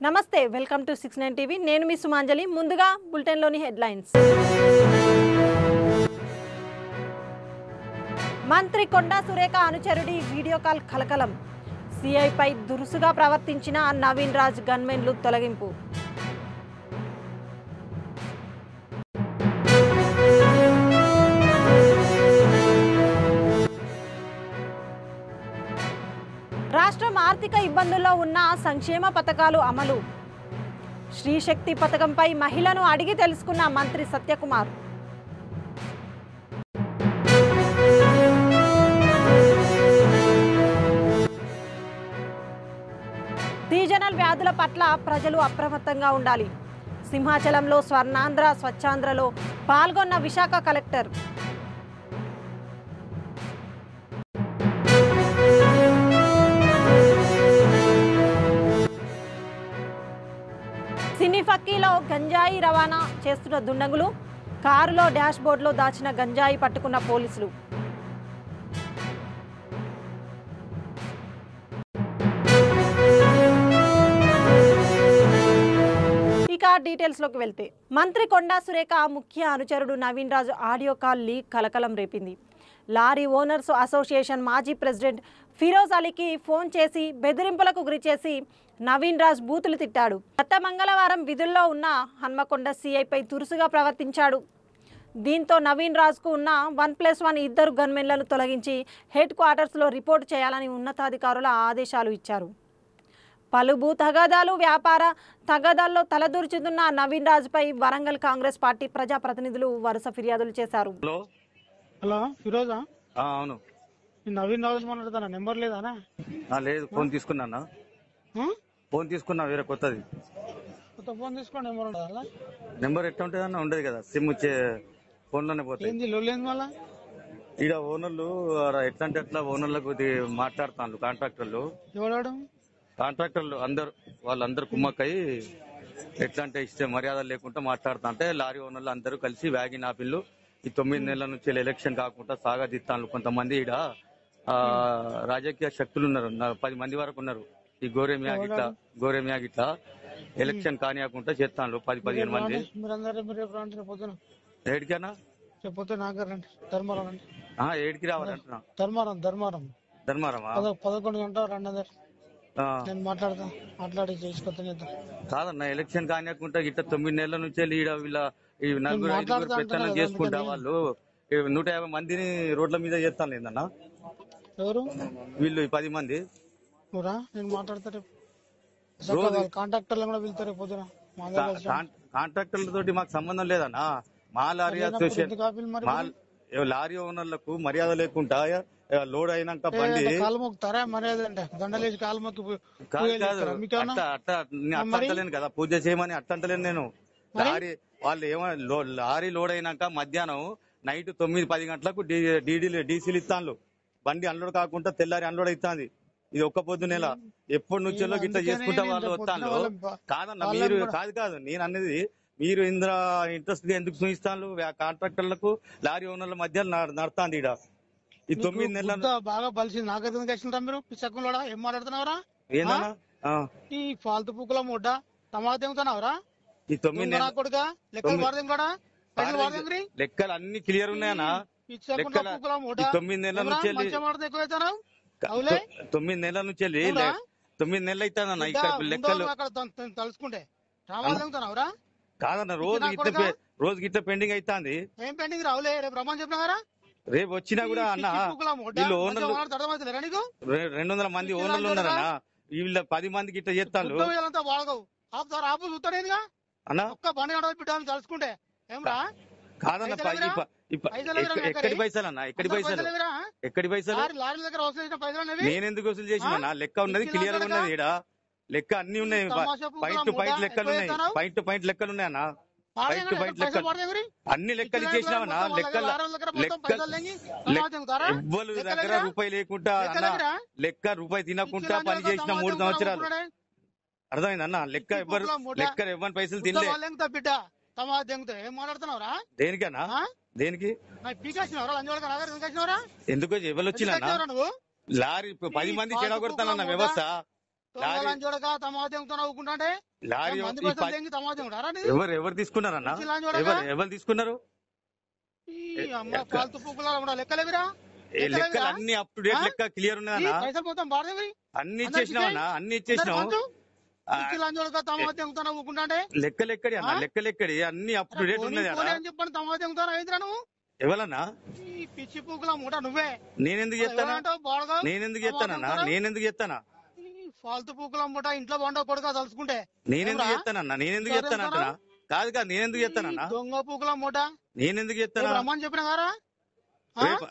నమస్తే welcome to 69 TV నేను మీ సుమాంజలి ముందుగా బులెటిన్ లోని హెడ్లైన్స్ మంత్రి కొండా సురేఖ అనుచరుడి వీడియో కాల్ కలకలం సిఐ పై దురుసుగా ప్రవర్తించిన నవీన్ రాజ్ గన్మెన్లు తొలగింపు రాష్ట్రం ఆర్థిక ఇబ్బందుల్లో ఉన్న సంక్షేమ పథకాలు అమలు శ్రీశక్తి పథకంపై మహిళను అడిగి తెలుసుకున్న మంత్రి సత్యకుమార్ సీజనల్ వ్యాధుల పట్ల ప్రజలు అప్రమత్తంగా ఉండాలి సింహాచలంలో స్వర్ణాంధ్ర స్వచ్ఛాంధ్రలో పాల్గొన్న విశాఖ కలెక్టర్ సినీఫక్కీలో గంజాయి రవాణా చేస్తున్న దుండగులు కారులో డాష్ బోర్డులో దాచిన గంజాయి పట్టుకున్న పోలీసులు ఇక డీటెయిల్స్ లోకి వెళ్తే మంత్రి కొండా సురేఖ ముఖ్య అనుచరుడు నవీన్ రాజు ఆడియో కాల్ లీక్ కలకలం రేపింది లారీ ఓనర్స్ అసోసియేషన్ మాజీ ప్రెసిడెంట్ ఫిరోజ్ అలీకి ఫోన్ చేసి బెదిరింపులకు గురిచేసి నవీన్ రాజ్ బూతులు తిట్టాడు గత మంగళవారం విధుల్లో ఉన్న హన్మకొండ సిఐపై దురుసుగా ప్రవర్తించాడు దీంతో నవీన్ రాజ్కు ఉన్న 1+1 ఇద్దరు గన్మెన్లను తొలగించి హెడ్ క్వార్టర్స్లో రిపోర్టు చేయాలని ఉన్నతాధికారుల ఆదేశాలు ఇచ్చారు పలు భూ తగాదాలు వ్యాపార తగాదాల్లో తలదూర్చుతున్న నవీన్ రాజ్పై వరంగల్ కాంగ్రెస్ పార్టీ ప్రజాప్రతినిధులు వరుస ఫిర్యాదులు చేశారు. హలో ఫిరోజా? అవును. నవీన్ రాజు మాట్లాడుతున్నా. నెంబర్ లేదానా? లేదు, ఫోన్ తీసుకున్నా. ఫోన్ తీసుకున్నా, వేరే కొత్తది. కొత్త ఫోన్ తీసుకున్నా. నెంబర్ ఉండదా? నెంబర్ ఎట్లా ఉంటుంది అన్న? ఉండదు కదా, సిమ్ ఫోన్ లోనే పోతుంది. ఏంది లొల్లేంది మళ్ళా? ఈడ ఓనర్లు ఎట్లా అంటే అట్లా ఓనర్లకు మాట్లాడుతాను. కాంట్రాక్టర్లు అందరు వాళ్ళందరూ కుమ్మక్కయి ఎట్లా అంటే ఇష్టం మర్యాద లేకుండా మాట్లాడుతా అంటే లారీ ఓనర్లు అందరూ కలిసి వ్యాగిన్ ఆపిల్లు ఈ 9 నెలల నుంచి ఎలక్షన్ కాకుండా సాగదీస్తాను. కొంతమంది ఈడ రాజకీయ శక్తులు ఉన్నారు, 10 మంది వరకు ఉన్నారు. ఈ గోరేమియా గిట్లా ఎలక్షన్ కానియకుండా చేస్తాను 10-15 మంది. ఏడికన్నా ఏడికి రావాలంటున్నా. ధర్మారమా 11 గంటల 2 నేను మాట్లాడి కాదన్న, ఎలక్షన్ కానియకుండా ఇట్లా 9 నెలల నుంచి వీళ్ళ ఈ నలుగురు ప్రచారం చేసుకుంటా వాళ్ళు 150 మందిని రోడ్ల మీద చేస్తాను లేదన్న. ఎవరు వీళ్ళు 10 మంది. నేను మాట్లాడతారు కాంట్రాక్టర్లు కూడా వెళ్తారు. కాంట్రాక్టర్ల తోటి మాకు సంబంధం లేదన్నా. మా లారీ అసోసియేషన్ లారీ ఓనర్లకు మర్యాద లేకుండా లోడ్ అయినాక బండి కాలుమొక్కుతారా? మర్యాద అంటే దండలేసి అట్టలేను కదా, పూజ చేయమని అట్టంటలేను నేను. వాళ్ళు లారీ లోడ్ అయినాక మధ్యాహ్నం నైట్ 9-10 గంటలకు డీసీలు ఇస్తాను. బండి అన్లోడ్ కాకుండా తెల్లారి అన్లోడ్ అవుతుంది. ఇది ఒక్క పొద్దు నెల ఎప్పటి నుంచో గిట్లా చేసుకుంటా వాళ్ళు వస్తాను. కాదన్న, మీరు కాదు నేను అనేది, మీరు ఇంట్రెస్ట్ గా ఎందుకు చూపిస్తాను? కాంట్రాక్టర్లకు లారీ ఓనర్ల మధ్య నడుతాంది ఈడ ఈ 9 నెలలు బాగా బలిసింది. నాకైతే కలిసిందా మీరు పిచ్చకుండా ఏం మాట్లాడుతున్నావురా? ఈ ఫాల్తు పూకుల ముడ్డ టమాటా తెంగుతున్నావురా? ఈ 9 నెలలు కొడుగా లెక్కలు అన్ని క్లియర్ ఉన్నాయన్నా. 9 నెలల నుంచి 9 నెలల నుంచి 9 నెలలు అవుతానన్నా ఇక్కడ లెక్కలు తలుసుకుంటే కాదన్న. రోజు గిట్ల పెండింగ్ అవుతుంది. ఏం పెండింగ్ రావులే? రేపు రమ్మని చెప్పినారా? రేపు వచ్చినా కూడా అన్న వీళ్ళు ఓనర్లు 200 మంది ఓనర్లు ఉన్నారన్నా. వీళ్ళ 10 మందికి ఇట్లా చేస్తాను అన్నా. తలుసుకుంటే కాదన్న, ఎక్కడి పైసలు అన్న? ఎక్కడి పైసలు నేనెందుకు వసూలు చేసిన? లెక్క ఉన్నది, క్లియర్ గా ఉన్నది. ఈడ లెక్క అన్ని ఉన్నాయి. పాయింట్ టు పాయింట్ లెక్కలు ఉన్నాయి. పాయింట్ టు పాయింట్ లెక్కలు ఉన్నాయన్నా. పాయింట్ టు పాయింట్ లెక్కలు అన్ని లెక్కలు ఇచ్చేసినామన్నా. ఎవ్వరు దగ్గర రూపాయి లేకుండా అన్న, లెక్క రూపాయి తినకుండా పని చేసిన 3 సంవత్సరాలు. అర్థమైంది అన్న? లెక్క ఎవ్వరి పైసలు తినలే. దేనికన్నా? దేనికి? ఎందుకు ఎవరు వచ్చినా? లారీ 10 మంది చెడగొడతానన్న వ్యవస్థ చూడక తమాదేంతో నవ్వుకుంటే లారీ మంది పైసలు తెంగి తమాదేంటారా ఎవరు తీసుకున్నారన్నా? ఎవరు తీసుకున్నారు? ఫాల్తు పూకులా లెక్కలేవిరా లెక్కలు అన్ని అప్ టు డేట్ లెక్క క్లియర్ ఉన్నదన్నా? పైసలు మొత్తం బాడేవి అన్ని ఇచ్చేసినావన్నా? అన్ని ఇచ్చేసినావు. లెక్కలెక్కడి అన్న? లెక్కలెక్కడి? అన్ని అప్ టు డేట్ ఉన్నది చెప్పండి తమాదేంతా నువ్వు ఎవరన్నా? పిచ్చి పూకుల మూట నువ్వే. నేనెందుకు చెప్తానా? నేనెందుకు చెప్తానా? ఫాల్తు పూకుల మూట ఇంట్లో బాగుండో కొడుక తలుచుకుంటే నేనెందుకు చెప్తానన్నా? నేనెందుకు చెప్తానంటున్నా? కాదు కాదు, నేనెందుకు చెప్తానన్నా? దొంగ పూకుల మూట నేనెందుకు చెప్తానా? రమ్మని చెప్పిన గారా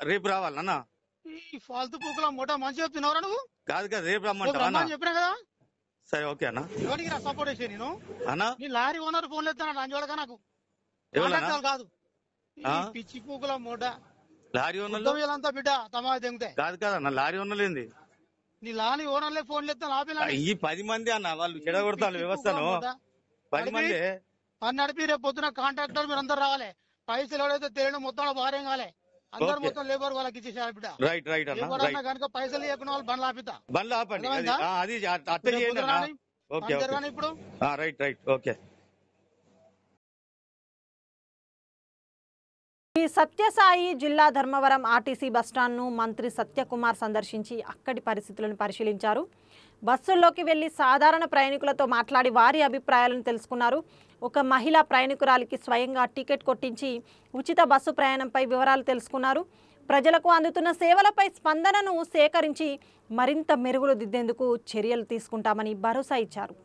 రేపు రావాలన్నా? ఈ ఫాల్తు పూకుల మూట మంచి చెప్తున్నావురా నువ్వు? కాదు కాదు, రేపు రమ్మంటావా? చెప్పినా కదా. సరే ఓకే అన్న. ఎవరికి సపోర్ట్ చేసే నేను అన్నా? నీ లారీ ఓనర్ ఫోన్ లేస్తాను రంజోడక నాకు కాదు. పిచ్చి పూకుల మూట లారీ ఓనర్ అంతా బిడ్డ తమా తెంగుతాయి. కాదు కాదన్న, లారీ ఓనర్లు ఏంది? నీ లారీ ఓనర్లే ఫోన్ లేస్తాను ఆపిల్ల. ఈ 10 మంది అన్న వాళ్ళు చెడగొడతాను వ్యవస్థను. 10 మంది పని నడిపి రేపు పొద్దున కాంట్రాక్టర్ మీరు అందరు రావాలి. పైసలు ఎవడైతే తెలియడం మొత్తం భార్యం కాలే. అందరు మొత్తం లేబర్ వాళ్ళకి ఇచ్చేసారు బిడ్డ. రైట్ రైట్ అన్న. కనుక పైసలు ఇవ్వకుండా వాళ్ళు బండ్లు ఆపితా. బండ్లు ఆపండి. అది అట్ట చేయండి. ఓకే ఇప్పుడు రైట్ రైట్ ఓకే. ఈ సత్యసాయి జిల్లా ధర్మవరం ఆర్టీసీ బస్టాండ్ను మంత్రి సత్యకుమార్ సందర్శించి అక్కడి పరిస్థితులను పరిశీలించారు. బస్సుల్లోకి వెళ్లి సాధారణ ప్రయాణికులతో మాట్లాడి వారి అభిప్రాయాలను తెలుసుకున్నారు. ఒక మహిళా ప్రయాణికురాలికి స్వయంగా టికెట్ కొట్టించి ఉచిత బస్సు ప్రయాణంపై వివరాలు తెలుసుకున్నారు. ప్రజలకు అందుతున్న సేవలపై స్పందనను సేకరించి మరింత మెరుగులు దిద్దేందుకు చర్యలు తీసుకుంటామని భరోసా ఇచ్చారు.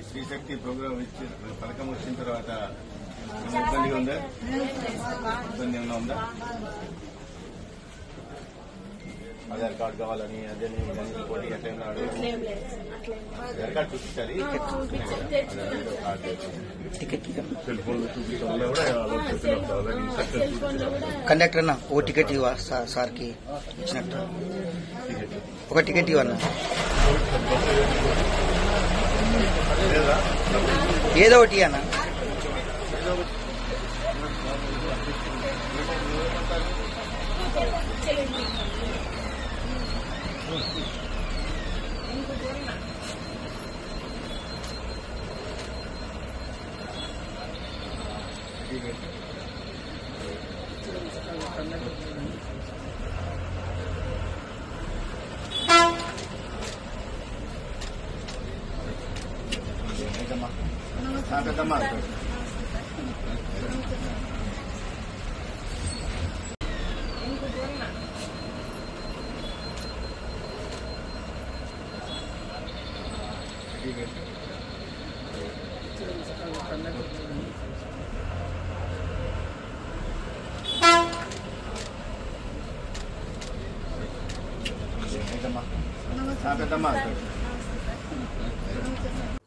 శ్రీశక్తి ప్రోగ్రామ్ ఇచ్చి పథకం వచ్చిన తర్వాత ఇబ్బందిగా ఉందా? ఇబ్బంది ఏమైనా ఉందా? ఆధార్ కార్డు కావాలని అదే పోటీ అట్లా ఆధార్ కార్డు చూపించాలి. సెల్ ఫోన్ చూపించాలి కూడా కండక్టర్ అన్న ఓ టికెట్ ఇవ్వ సార్కి ఇచ్చినట్టు ఒక టికెట్ ఇవ్వన్నా, ఏదో ఒకటి అన్న.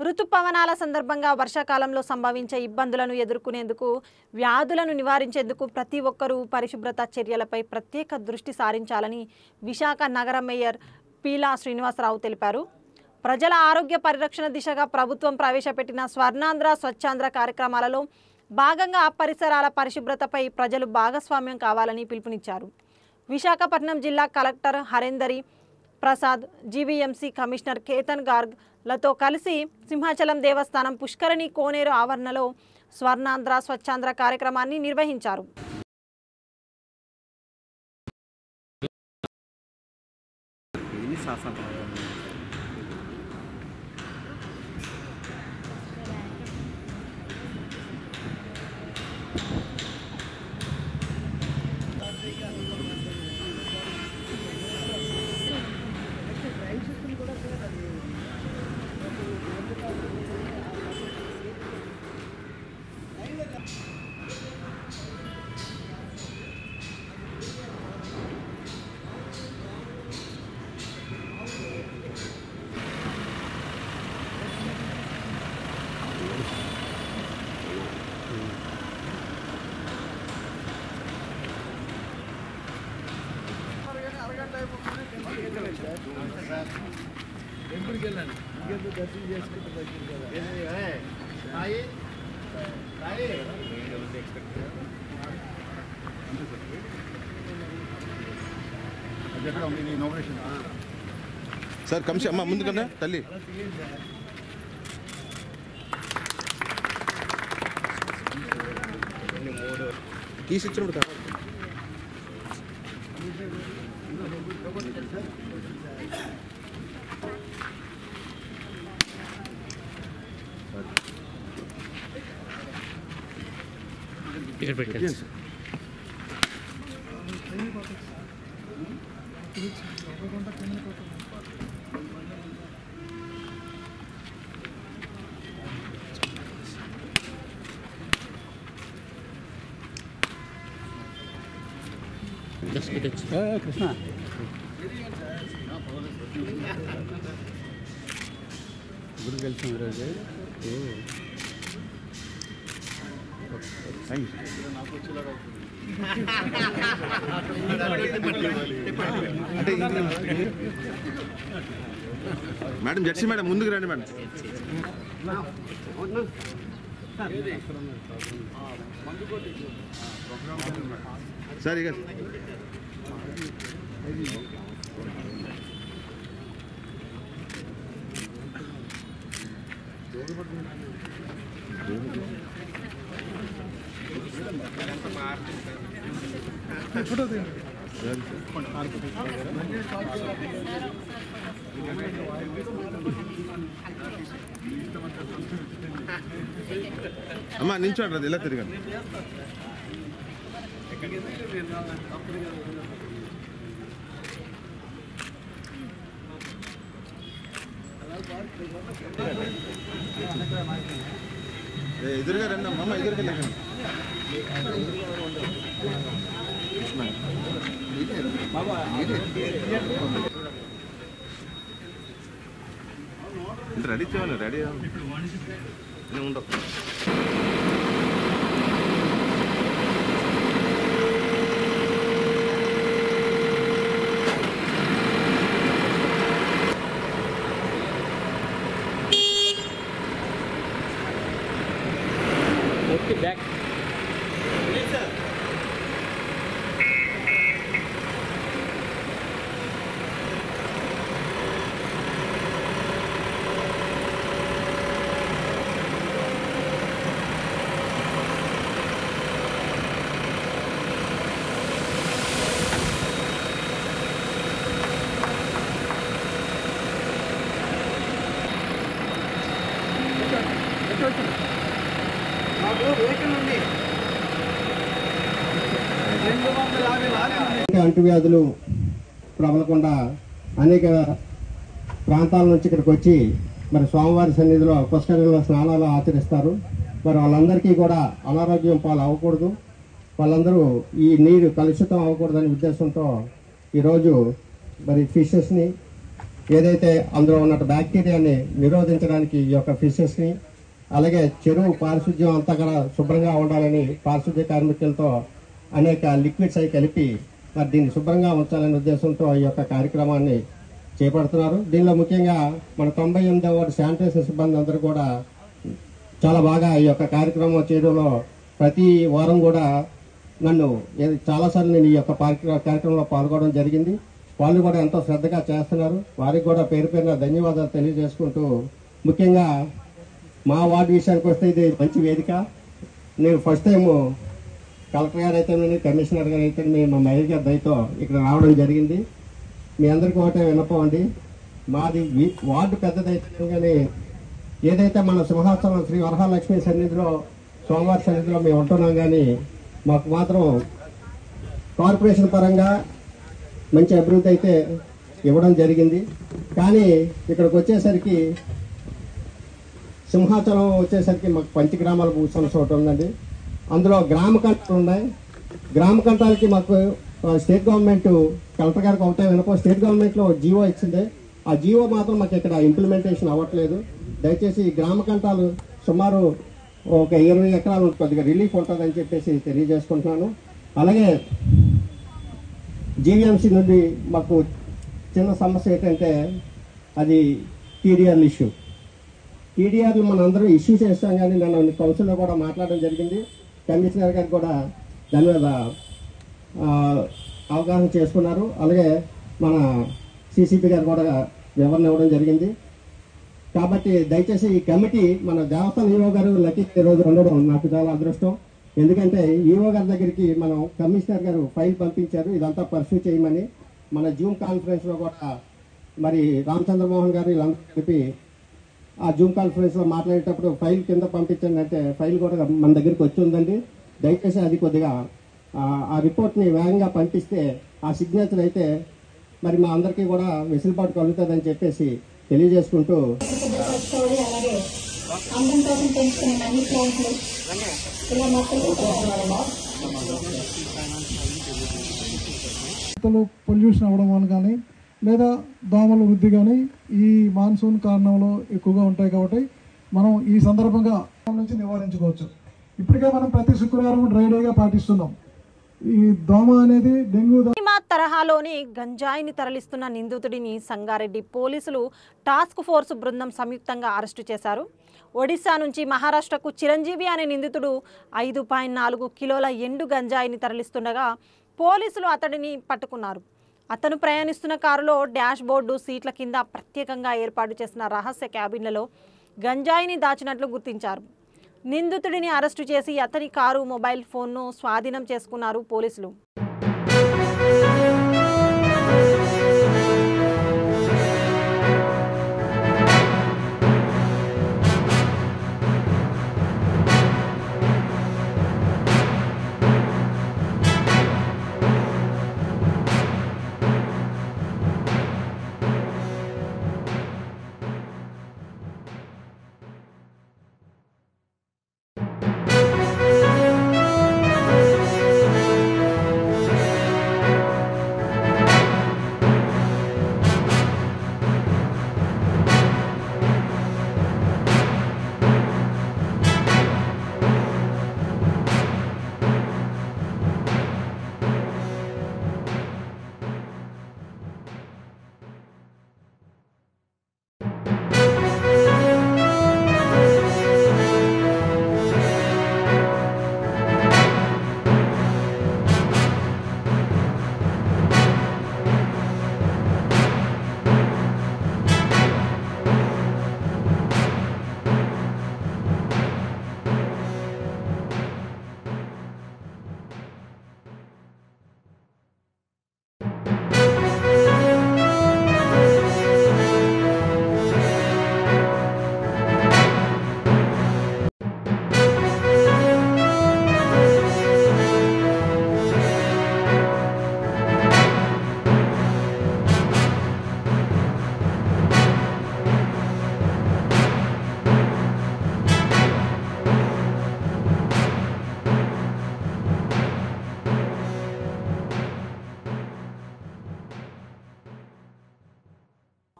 ఋతుపవనాల సందర్భంగా వర్షాకాలంలో సంభవించే ఇబ్బందులను ఎదుర్కొనేందుకు, వ్యాధులను నివారించేందుకు ప్రతి ఒక్కరూ పరిశుభ్రత చర్యలపై ప్రత్యేక దృష్టి సారించాలని విశాఖ నగర మేయర్ పీలా శ్రీనివాసరావు తెలిపారు. ప్రజల ఆరోగ్య పరిరక్షణ దిశగా ప్రభుత్వం ప్రవేశపెట్టిన స్వర్ణాంధ్ర స్వచ్ఛాంధ్ర కార్యక్రమాలలో భాగంగా పరిసరాల పరిశుభ్రతపై ప్రజలు భాగస్వామ్యం కావాలని పిలుపునిచ్చారు. విశాఖపట్నం జిల్లా collector Harendhira Prasad, GVMC commissioner Ketan గార్గ్లతో కలిసి సింహాచలం దేవస్థానం పుష్కరిణి కోనేరు ఆవరణలో స్వర్ణాంధ్ర స్వచ్ఛాంధ్ర కార్యక్రమాన్ని నిర్వహించారు. సార్ కంసి అమ్మ ముందు కన్నా తల్లి తీసిచ్చినప్పుడు కదా టికెట్ పెట్టండి. కృష్ణ గుడికి వెళ్తాం ఈరోజు. మేడం జెర్సీ మేడం ముందుకు రండి మేడం. సార్ ఇక అమ్మా నించోండి ఇలా తిరగండి. ఎదురుగా రండి అమ్మ ఎదురుగా లేకండి. రెడీ చేయాలి రెడీ ఉండవు. బ్యాక్ అంటువ్యాధులు ప్రబలకుండా అనేక ప్రాంతాల నుంచి ఇక్కడికి వచ్చి మరి స్వామివారి సన్నిధిలో పుష్కరిణిలో స్నానాలు ఆచరిస్తారు. మరి వాళ్ళందరికీ కూడా అనారోగ్యం పాలు అవ్వకూడదు, వాళ్ళందరూ ఈ నీరు కలుషితం అవ్వకూడదనే ఉద్దేశంతో ఈరోజు మరి ఫిషెస్ని ఏదైతే అందులో ఉన్న బ్యాక్టీరియాని నిరోధించడానికి ఈ యొక్క ఫిషెస్ని, అలాగే చెరువు పారిశుద్ధ్యం అంతా కూడా శుభ్రంగా ఉండాలని పారిశుద్ధ్య కార్మికులతో అనేక లిక్విడ్స్ అవి కలిపి మరి దీన్ని శుభ్రంగా ఉంచాలనే ఉద్దేశంతో ఈ యొక్క కార్యక్రమాన్ని చేపడుతున్నారు. దీనిలో ముఖ్యంగా మన 98వ వార్డు శానిటేషన్ సిబ్బంది అందరూ కూడా చాలా బాగా ఈ యొక్క కార్యక్రమం చేయడంలో ప్రతి వారం కూడా నన్ను చాలాసార్లు నేను ఈ యొక్క కార్యక్రమంలో పాల్గొనడం జరిగింది. వాళ్ళు కూడా ఎంతో శ్రద్ధగా చేస్తున్నారు. వారికి కూడా పేరు పేరున ధన్యవాదాలు తెలియజేసుకుంటూ, ముఖ్యంగా మా వార్డు విషయానికి వస్తే ఇది మంచి వేదిక. నేను ఫస్ట్ టైం కలెక్టర్ గారు అయితే కమిషనర్ గారు అయితే మా మేయర్ గారి దయతో ఇక్కడ రావడం జరిగింది. మీ అందరికీ ఒకటే విన్నపం అండి, మాది వార్డు పెద్దదైతే కానీ ఏదైతే మన సింహాచలం శ్రీ వరహాలక్ష్మి సన్నిధిలో సోమవారి సన్నిధిలో మేము ఉంటున్నాం, కానీ మాకు మాత్రం కార్పొరేషన్ పరంగా మంచి అభివృద్ధి అయితే ఇవ్వడం జరిగింది. కానీ ఇక్కడికి వచ్చేసరికి సింహాచలం వచ్చేసరికి మాకు పంచగ్రామాల భూ సమస్య ఒకటి ఉందండి. అందులో గ్రామ కంటాలు ఉన్నాయి. గ్రామ కంటాలకి మాకు స్టేట్ గవర్నమెంట్ కలెక్టర్ గారికి ఒకటే వినపో, స్టేట్ గవర్నమెంట్లో జీవో ఇచ్చింది. ఆ జీవో మాత్రం మాకు ఇక్కడ ఇంప్లిమెంటేషన్ అవ్వట్లేదు. దయచేసి ఈ గ్రామ కంటాలు సుమారు ఒక 20 ఎకరాలు కొద్దిగా రిలీఫ్ ఉంటుందని చెప్పేసి తెలియజేసుకుంటున్నాను. అలాగే జీవీఎంసీ నుండి మాకు చిన్న సమస్య ఏంటంటే అది టీడీఆర్ ఇష్యూ. టీడీఆర్లు మన అందరం ఇష్యూ చేస్తాం, కానీ నన్ను కౌన్సిల్లో కూడా మాట్లాడడం జరిగింది. కమిషనర్ గారు కూడా దాని మీద అవగాహన చేసుకున్నారు. అలాగే మన సిసిపి గారు కూడా వివరణ ఇవ్వడం జరిగింది. కాబట్టి దయచేసి ఈ కమిటీ మన దేవస్థానం ఈవో గారు లక్కీ రోజు ఉండడం నాకు చాలా అదృష్టం. ఎందుకంటే ఈవో గారి దగ్గరికి మనం కమిషనర్ గారు ఫైల్ పంపించారు ఇదంతా పర్సూ చేయమని. మన జూమ్ కాన్ఫరెన్స్లో కూడా మరి రామచంద్రమోహన్ గారు వీళ్ళందరూ కలిపి ఆ జూమ్ కాన్ఫరెన్స్లో మాట్లాడేటప్పుడు ఫైల్ కింద పంపించండి అంటే ఫైల్ కూడా మన దగ్గరికి వచ్చి ఉందండి. దయచేసి అది కొద్దిగా ఆ రిపోర్ట్ని వేగంగా పంపిస్తే ఆ సిగ్నేచర్ అయితే మరి మా అందరికీ కూడా వెసులుబాటు కలుగుతుందని చెప్పేసి తెలియజేసుకుంటూ పొల్యూషన్ అవ్వడం వల్ల కానీ లేదా దోమల వృద్ధి కానీ ఈ మాన్సూన్ కారణంలో ఎక్కువగా ఉంటాయి. కాబట్టి మనం ఈ సందర్భంగా నుంచి నివారించుకోవచ్చు. ఇప్పటికే మనం ప్రతి శుక్రవారం డ్రై డేగా పాటిస్తున్నాం. ఈ దోమ అనేది డెంగ్యూ తరహాలోని గంజాయిని తరలిస్తున్న నిందితుడిని సంగారెడ్డి పోలీసులు టాస్క్ ఫోర్స్ బృందం సంయుక్తంగా అరెస్టు చేశారు. ఒడిశా నుంచి మహారాష్ట్రకు చిరంజీవి అనే నిందితుడు 5.4 కిలోల ఎండు గంజాయిని తరలిస్తుండగా పోలీసులు అతడిని పట్టుకున్నారు. అతను ప్రయాణిస్తున్న కారులో డాష్ బోర్డు సీట్ల కింద ప్రత్యేకంగా ఏర్పాటు చేసిన రహస్య క్యాబిన్లలో గంజాయిని దాచినట్లు గుర్తించారు. నిందితుడిని అరెస్టు చేసి అతని కారు మొబైల్ ఫోన్ను స్వాధీనం చేసుకున్నారు పోలీసులు.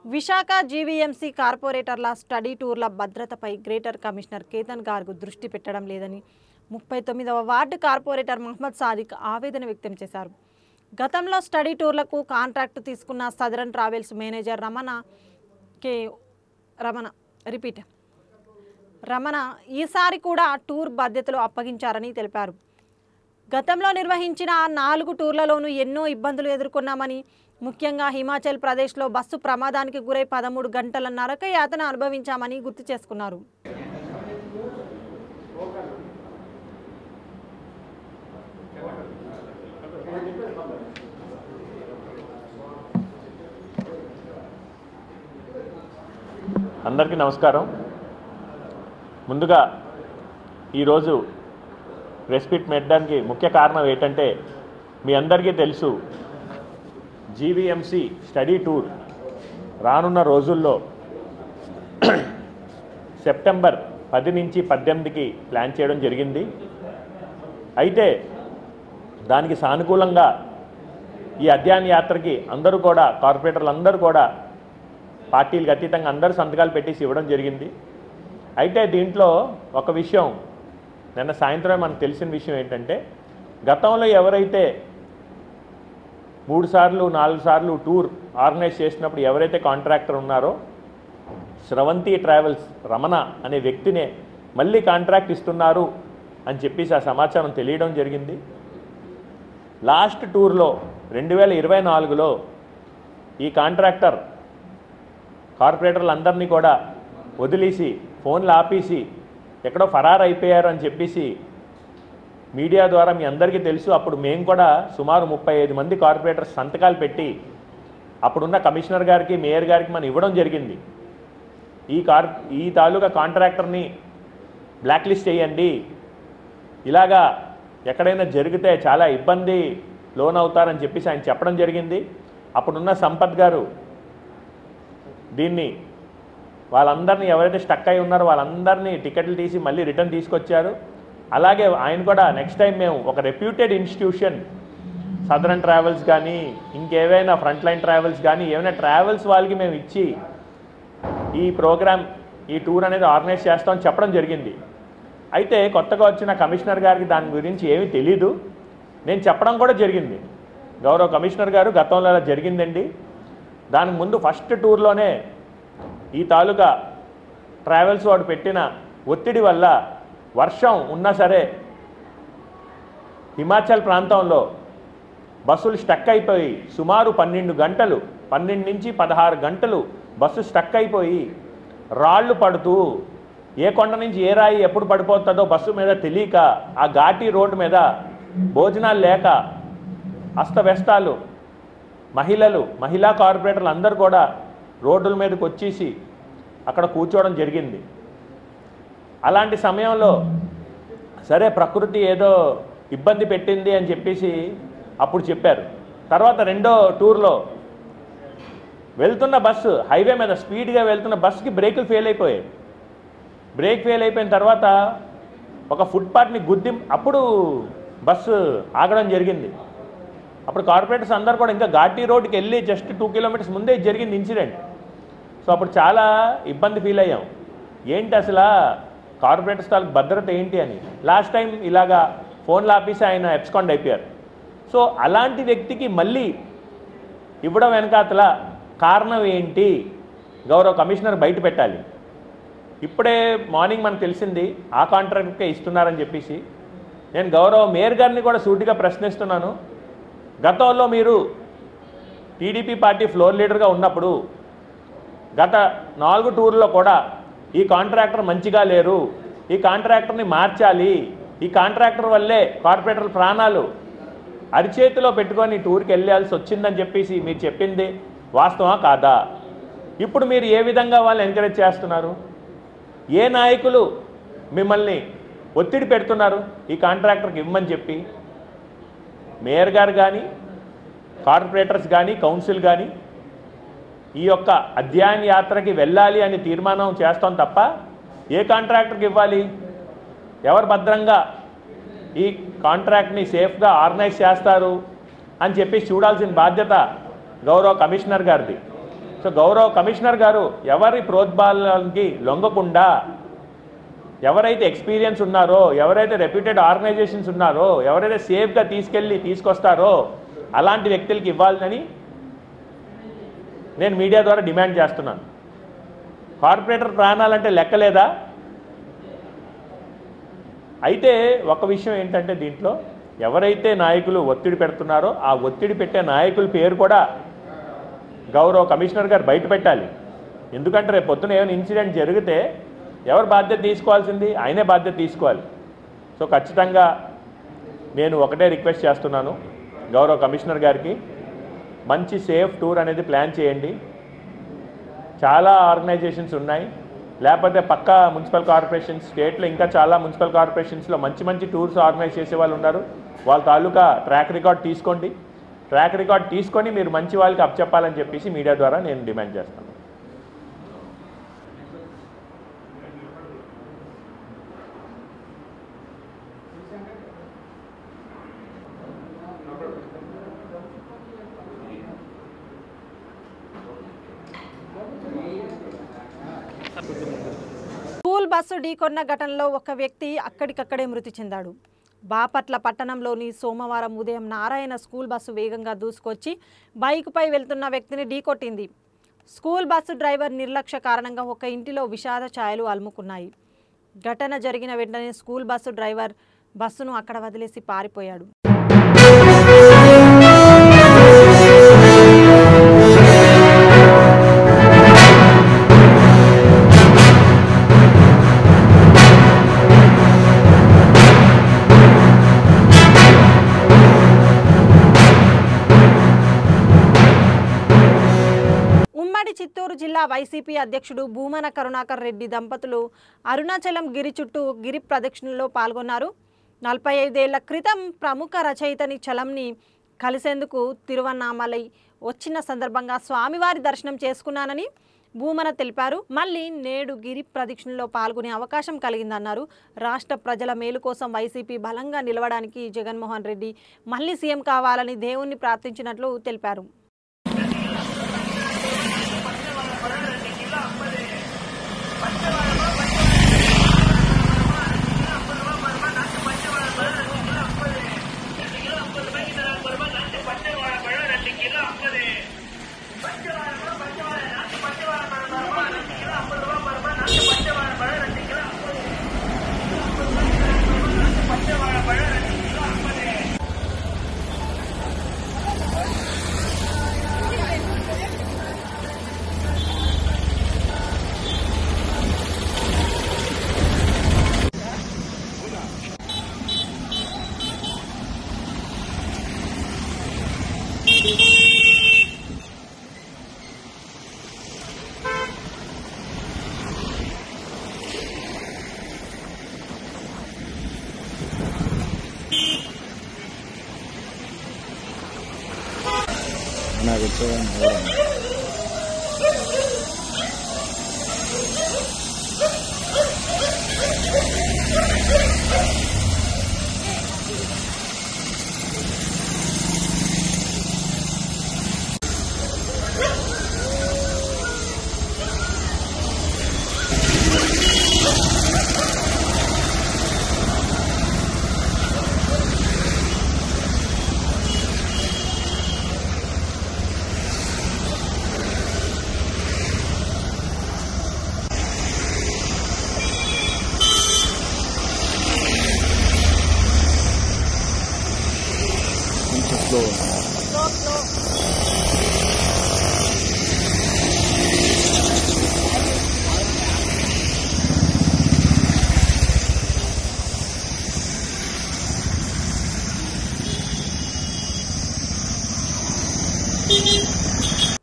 విశాఖ జీవీఎంసీ కార్పొరేటర్ల స్టడీ టూర్ల భద్రతపై గ్రేటర్ కమిషనర్ కేతన్ గార్గ్ దృష్టి పెట్టడం లేదని 39వ వార్డు కార్పొరేటర్ మహమ్మద్ సాదిక్ ఆవేదన వ్యక్తం చేశారు. గతంలో స్టడీ టూర్లకు కాంట్రాక్టు తీసుకున్న సదరన్ ట్రావెల్స్ మేనేజర్ రమణ ఈసారి కూడా టూర్ బాధ్యతలు అప్పగించారని తెలిపారు. గతంలో నిర్వహించిన 4 టూర్లలోనూ ఎన్నో ఇబ్బందులు ఎదుర్కొన్నామని, ముఖ్యంగా హిమాచల్ ప్రదేశ్లో బస్సు ప్రమాదానికి గురై 13 గంటల నరక యాతన అనుభవించామని గుర్తు చేసుకున్నారు. అందరికీ నమస్కారం. ముందుగా ఈరోజు ప్రెస్ మీట్ పెట్టడానికి ముఖ్య కారణం ఏంటంటే, మీ అందరికీ తెలుసు జీవీఎంసీ స్టడీ టూర్ రానున్న రోజుల్లో సెప్టెంబర్ 10 నుంచి 18కి ప్లాన్ చేయడం జరిగింది. అయితే దానికి సానుకూలంగా ఈ అధ్యయన యాత్రకి అందరూ కూడా కార్పొరేటర్లు అందరూ కూడా పార్టీలకు అతీతంగా అందరూ సంతకాలు పెట్టేసి ఇవ్వడం జరిగింది. అయితే దీంట్లో ఒక విషయం నిన్న సాయంత్రం మనకు తెలిసిన విషయం ఏంటంటే, గతంలో ఎవరైతే 3 సార్లు 4 సార్లు టూర్ ఆర్గనైజ్ చేసినప్పుడు ఎవరైతే కాంట్రాక్టర్ ఉన్నారో స్రవంతి ట్రావెల్స్ రమణ అనే వ్యక్తినే మళ్ళీ కాంట్రాక్ట్ ఇస్తున్నారు అని చెప్పేసి ఆ సమాచారం తెలియడం జరిగింది. లాస్ట్ టూర్లో 2024లో ఈ కాంట్రాక్టర్ కార్పొరేటర్లందరినీ కూడా వదిలేసి ఫోన్లు ఆపేసి ఎక్కడో ఫరారు అయిపోయారు అని చెప్పేసి మీడియా ద్వారా మీ అందరికీ తెలుసు. అప్పుడు మేము కూడా సుమారు 35 మంది కార్పొరేటర్స్ సంతకాలు పెట్టి అప్పుడున్న కమిషనర్ గారికి మేయర్ గారికి మనం ఇవ్వడం జరిగింది. ఈ తాలూకా కాంట్రాక్టర్ని బ్లాక్ లిస్ట్ చేయండి, ఇలాగా ఎక్కడైనా జరిగితే చాలా ఇబ్బంది లోన్ అవుతారని చెప్పేసి ఆయన చెప్పడం జరిగింది. అప్పుడున్న సంపత్ గారు దీన్ని వాళ్ళందరినీ ఎవరైతే స్టక్ అయి ఉన్నారో వాళ్ళందరినీ టికెట్లు తీసి మళ్ళీ రిటర్న్ తీసుకొచ్చారు. అలాగే ఆయన కూడా నెక్స్ట్ టైం మేము ఒక రెప్యూటెడ్ ఇన్స్టిట్యూషన్ సదరన్ ట్రావెల్స్ కానీ ఇంకేవైనా ఫ్రంట్ లైన్ ట్రావెల్స్ కానీ ఏమైనా ట్రావెల్స్ వాళ్ళకి మేము ఇచ్చి ఈ ప్రోగ్రామ్ ఈ టూర్ అనేది ఆర్గనైజ్ చేస్తామని చెప్పడం జరిగింది. అయితే కొత్తగా వచ్చిన కమిషనర్ గారికి దాని గురించి ఏమీ తెలీదు. నేను చెప్పడం కూడా జరిగింది, గౌరవ కమిషనర్ గారు గతంలో అలా జరిగిందండి, దానికి ముందు ఫస్ట్ టూర్లోనే ఈ తాలూకా ట్రావెల్స్ వాడు పెట్టిన ఒత్తిడి వల్ల వర్షం ఉన్నా సరే హిమాచల్ ప్రాంతంలో బస్సులు స్టక్ అయిపోయి సుమారు 12 నుంచి 16 గంటలు బస్సు స్టక్ అయిపోయి రాళ్ళు పడుతూ ఏ కొండ నుంచి ఏ రాయి ఎప్పుడు పడిపోతుందో బస్సు మీద తెలియక ఆ ఘాటీ రోడ్డు మీద భోజనాలు లేక అస్తవ్యస్తాలు మహిళా కార్పొరేటర్లు అందరూ కూడా రోడ్డుల మీదకి వచ్చేసి అక్కడ కూర్చోవడం జరిగింది. అలాంటి సమయంలో సరే ప్రకృతి ఏదో ఇబ్బంది పెట్టింది అని చెప్పేసి అప్పుడు చెప్పారు. తర్వాత రెండో టూర్లో వెళ్తున్న బస్సు హైవే మీద స్పీడ్గా వెళ్తున్న బస్సుకి బ్రేకులు ఫెయిల్ అయిపోయాయి. బ్రేక్ ఫెయిల్ అయిపోయిన తర్వాత ఒక ఫుట్పాత్ని గుద్ది అప్పుడు బస్సు ఆగడం జరిగింది. అప్పుడు కార్పొరేటర్స్ అందరూ కూడా ఇంకా ఘాటీ రోడ్డుకి వెళ్ళి జస్ట్ 2 కిలోమీటర్స్ ముందే జరిగింది ఇన్సిడెంట్. సో అప్పుడు చాలా ఇబ్బంది ఫీల్ అయ్యాం, ఏంటి అసలు కార్పొరేటర్స్ తాలూకు భద్రత ఏంటి అని. లాస్ట్ టైం ఇలాగా ఫోన్లు ఆపేసి ఆయన ఎబ్స్కాండ్ అయిపోయారు. సో అలాంటి వ్యక్తికి మళ్ళీ ఇవ్వడం వెనకాతల కారణం ఏంటి గౌరవ కమిషనర్ బయట పెట్టాలి. ఇప్పుడే మార్నింగ్ మనకు తెలిసింది ఆ కాంట్రాక్ట్కే ఇస్తున్నారని చెప్పేసి. నేను గౌరవ మేయర్ గారిని కూడా సూటిగా ప్రశ్నిస్తున్నాను, గతంలో మీరు టీడీపీ పార్టీ ఫ్లోర్ లీడర్గా ఉన్నప్పుడు గత 4 టూర్లో కూడా ఈ కాంట్రాక్టర్ మంచిగా లేరు, ఈ కాంట్రాక్టర్ని మార్చాలి, ఈ కాంట్రాక్టర్ వల్లే కార్పొరేటర్ ప్రాణాలు అరిచేతిలో పెట్టుకొని టూర్కి వెళ్ళాల్సి వచ్చిందని చెప్పేసి మీరు చెప్పింది వాస్తవా కాదా? ఇప్పుడు మీరు ఏ విధంగా వాళ్ళని ఎంకరేజ్ చేస్తున్నారు? ఏ నాయకులు మిమ్మల్ని ఒత్తిడి పెడుతున్నారు ఈ కాంట్రాక్టర్కి ఇవ్వమని చెప్పి? మేయర్ గారు కానీ కార్పొరేటర్స్ కానీ కౌన్సిల్ కానీ ఈ యొక్క అధ్యయన యాత్రకి వెళ్ళాలి అని తీర్మానం చేస్తాం తప్ప ఏ కాంట్రాక్టర్కి ఇవ్వాలి? ఎవరు భద్రంగా ఈ కాంట్రాక్ట్ని సేఫ్గా ఆర్గనైజ్ చేస్తారు అని చెప్పి చూడాల్సిన బాధ్యత గౌరవ కమిషనర్ గారిది. సో గౌరవ కమిషనర్ గారు ఎవరి ప్రోద్బలానికి లొంగకుండా ఎవరైతే ఎక్స్పీరియన్స్ ఉన్నారో, ఎవరైతే రెప్యూటెడ్ ఆర్గనైజేషన్స్ ఉన్నారో, ఎవరైతే సేఫ్గా తీసుకొస్తారో అలాంటి వ్యక్తులకి ఇవ్వాలని నేను మీడియా ద్వారా డిమాండ్ చేస్తున్నాను. కార్పొరేటర్ ప్రాణాలంటే లెక్కలేదా? అయితే ఒక విషయం ఏంటంటే దీంట్లో ఎవరైతే నాయకులు ఒత్తిడి పెడుతున్నారో ఆ ఒత్తిడి పెట్టే నాయకుల పేరు కూడా గౌరవ కమిషనర్ గారు బయట పెట్టాలి. ఎందుకంటే రేపు పొద్దున ఏమైనా ఇన్సిడెంట్ జరిగితే ఎవరు బాధ్యత తీసుకోవాల్సింది? ఆయనే బాధ్యత తీసుకోవాలి. సో ఖచ్చితంగా నేను ఒకటే రిక్వెస్ట్ చేస్తున్నాను గౌరవ కమిషనర్ గారికి, మంచి సేఫ్ టూర్ అనేది ప్లాన్ చేయండి. చాలా ఆర్గనైజేషన్స్ ఉన్నాయి, లేకపోతే పక్క మున్సిపల్ కార్పొరేషన్స్ స్టేట్లో ఇంకా చాలా మున్సిపల్ కార్పొరేషన్స్లో మంచి టూర్స్ ఆర్గనైజ్ చేసే వాళ్ళు ఉన్నారు. వాళ్ళ తాలూకా ట్రాక్ రికార్డ్ తీసుకోండి. ట్రాక్ రికార్డ్ తీసుకొని మీరు మంచి వాళ్ళకి అప్పచెప్పాలని చెప్పేసి మీడియా ద్వారా నేను డిమాండ్ చేస్తాను. స్కూల్ బస్సు ఢీకొన్న ఘటనలో ఒక వ్యక్తి అక్కడికక్కడే మృతి చెందాడు. బాపట్ల పట్టణంలోని సోమవారం ఉదయం నారాయణ స్కూల్ బస్సు వేగంగా దూసుకొచ్చి బైకుపై వెళ్తున్న వ్యక్తిని ఢీకొట్టింది. స్కూల్ బస్సు డ్రైవర్ నిర్లక్ష్య కారణంగా ఒక ఇంటిలో విషాద ఛాయలు అలుముకున్నాయి. ఘటన జరిగిన వెంటనే స్కూల్ బస్సు డ్రైవర్ బస్సును అక్కడ వదిలేసి పారిపోయాడు. చిత్తూరు జిల్లా వైసీపీ అధ్యక్షుడు భూమన కరుణాకర్ రెడ్డి దంపతులు అరుణాచలం గిరి చుట్టూ గిరి ప్రదక్షిణలో పాల్గొన్నారు. 45 ఏళ్ల క్రితం ప్రముఖ రచయితని చలంని కలిసేందుకు తిరువన్నామలై వచ్చిన సందర్భంగా స్వామివారి దర్శనం చేసుకున్నానని భూమన తెలిపారు. మళ్ళీ నేడు గిరి ప్రదక్షిణలో పాల్గొనే అవకాశం కలిగిందన్నారు. రాష్ట్ర ప్రజల మేలు కోసం వైసీపీ బలంగా నిలవడానికి జగన్మోహన్ రెడ్డి మళ్ళీ సీఎం కావాలని దేవుణ్ణి ప్రార్థించినట్లు తెలిపారు.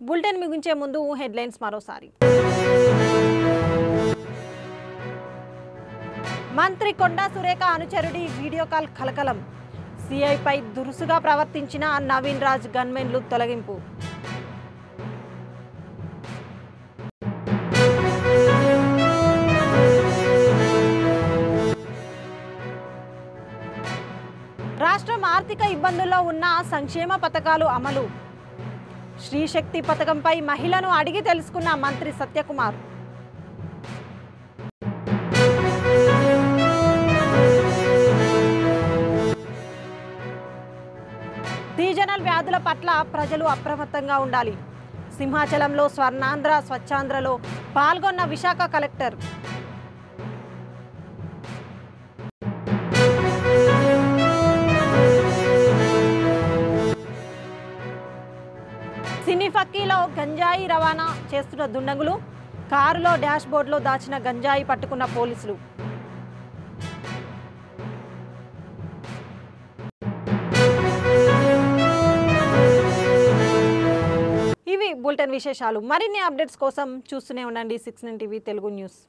బులెటిన్ ముగించే ముందు హెడ్లైన్స్ మరోసారి. మంత్రి కొండా సురేఖ అనుచరుడి వీడియో కాల్ కలకలం. సిఐపై దురుసుగా ప్రవర్తించిన నవీన్ రాజ్ గన్మెన్లు తొలగింపు. రాష్ట్రం ఆర్థిక ఇబ్బందుల్లో ఉన్న సంక్షేమ పథకాలు అమలు. శ్రీశక్తి పథకంపై మహిళను అడిగి తెలుసుకున్న మంత్రి సత్యకుమార్. సీజనల్ వ్యాధుల పట్ల ప్రజలు అప్రమత్తంగా ఉండాలి. సింహాచలంలో స్వర్ణాంధ్ర స్వచ్ఛాంధ్రలో పాల్గొన్న విశాఖ కలెక్టర్. సినీఫక్కీలో గంజాయి రవాణా చేస్తున్న దుండగులు. కారులో డాష్ బోర్డులో దాచిన గంజాయి పట్టుకున్న పోలీసులు. ఇవి బులెటిన్ విశేషాలు. మరిన్ని అప్డేట్స్ కోసం చూస్తూనే ఉండండి 6 9 టీవీ తెలుగు న్యూస్.